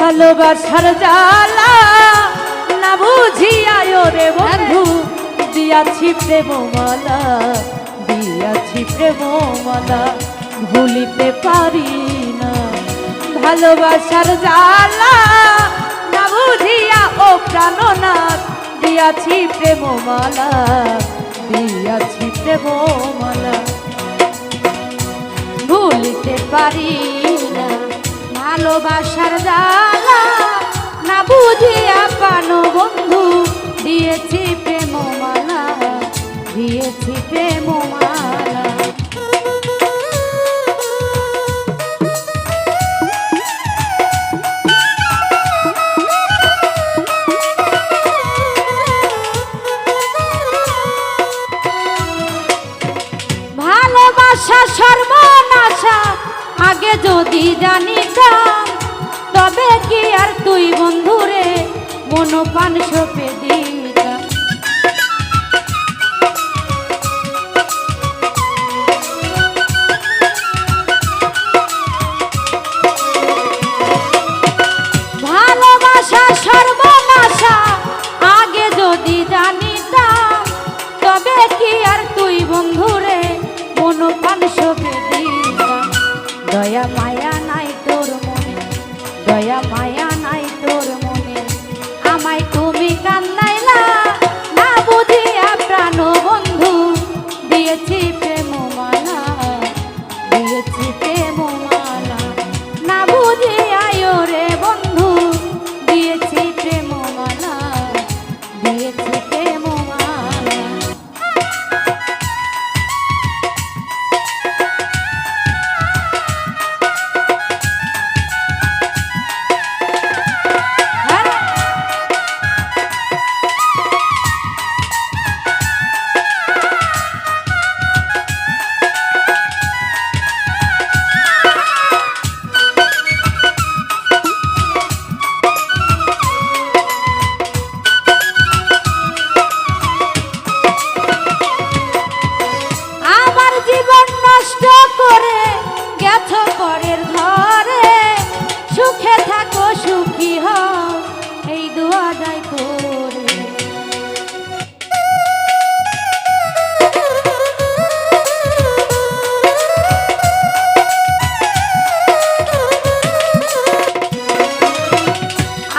ভালোবাসার জ্বালা না বুঝিয়া রে বন্ধু দিয়াছি প্রেমমালা, দিয়াছি প্রেমমালা ভুলিতে পারি না। ভালোবাসার জ্বালা না বুঝিয়া ও প্রাণনাথ দিয়াছি প্রেমমালা, দিয়াছি প্রেমমালা ভুলিতে পারি না। ভালোবাসার জ্বালা না বুঝিয়া পানো বন্ধু দিয়েছি প্রেমমালা, দিয়েছি প্রেমমালা। ভালোবাসা সর্বনাশা আগে যদি জানিতাম তবে কি আর তুই বন্ধুরে মনোপান সপে দিতাম। ভালোবাসা সর্বনাশা আগে যদি জানিতাম তবে কি আর তুই বন্ধুরে মনোপান সপে দিতাম। দয়া মায়া নাই তোর মনে, দয়া মায়া নাই তোর মনে আমায় তুমি কান্দাইলা না বুঝিয়া প্রাণ বন্ধু দিয়েছি প্রেমমালা, দিয়েছি প্রেমমালা না বুঝিয়া রে বন্ধু দিয়েছি প্রেমমালা, দিয়েছি প্রেমমালা। নষ্ট করে গেছ পরের ঘরে, সুখে থাকো সুখী হও এই দোয়া যায় করে।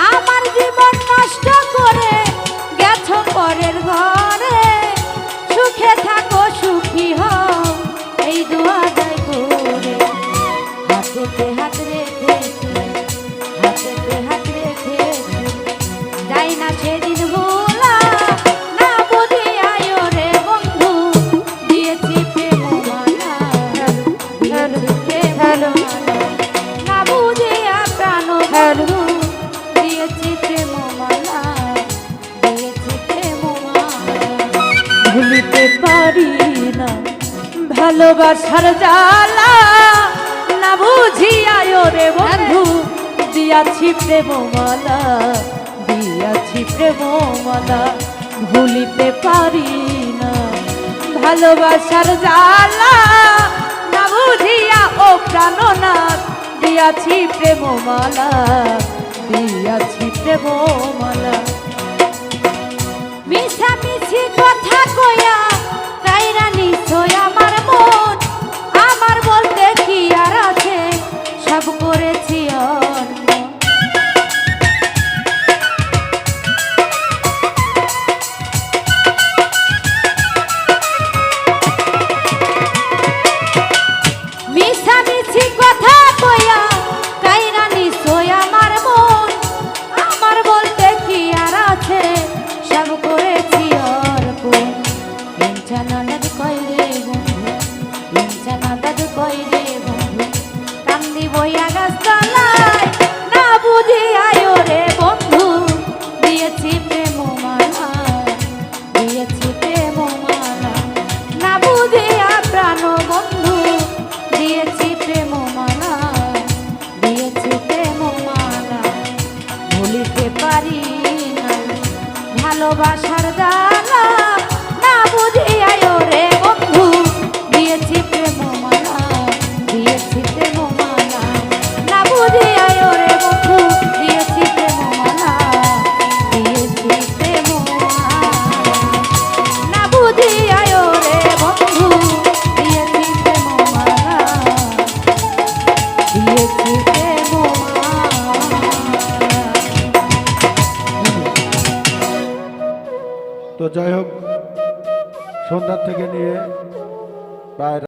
আমার জীবন নষ্ট করে গেছ পরের ঘরে, সুখে থাকো সুখী হও এই দোয়া যায় করে। হাতেতে হাত রেখেছি, হাতেতে হাত রেখেছি যাই না সেদিন ভোলা না বুঝিয়া রে বন্ধু দিয়েছি প্রেমমালা, দিয়েছি প্রেমমালা না বুঝিয়া প্রাণ বন্ধু দিয়েছি প্রেমমালা, দিয়েছি প্রেমমালা ভুলিতে পারি না। ভালোবাসার জ্বালা না বুঝিয়া রে বন্ধু দিয়াছি প্রেমমালা, দিয়াছি প্রেমমালা ভুলিতে পারি না। ভালোবাসার জ্বালা না বুঝিয়া ও প্রাণনাথ দিয়াছি প্রেমমালা, দিয়াছি প্রেমমালা। মিছামিছি কথা কইয়া তাইরা নিশ্চয় আমার মন, আমার বলতে কি আর আছে সব করেছি অর্পণ। মিছামিছি কথা কইয়া তাইরা নিশ্চয় আমার মন, আমার বলতে কি আর আছে সব করেছি অর্পণ। ননদ কইরে বন্ধু, ননদ কইরে বন্ধু কান্দি বইয়া গাছ তলায় না বুঝিয়া রে বন্ধু দিয়েছি প্রেমমালা, দিয়েছি প্রেমমালা না বুঝিয়া প্রাণ বন্ধু দিয়েছি প্রেমমালা, দিয়েছি প্রেমমালা ভুলিতে পারি না। ভালোবাসার জ্বালা না বুঝিয়া রে বন্ধু দিয়েছি প্রেমমালা, দিয়েছি প্রেমমালা না বুঝিয়া রে বন্ধু দিয়েছি তো যাই হোক, সন্ধ্যা থেকে নিয়ে প্রায়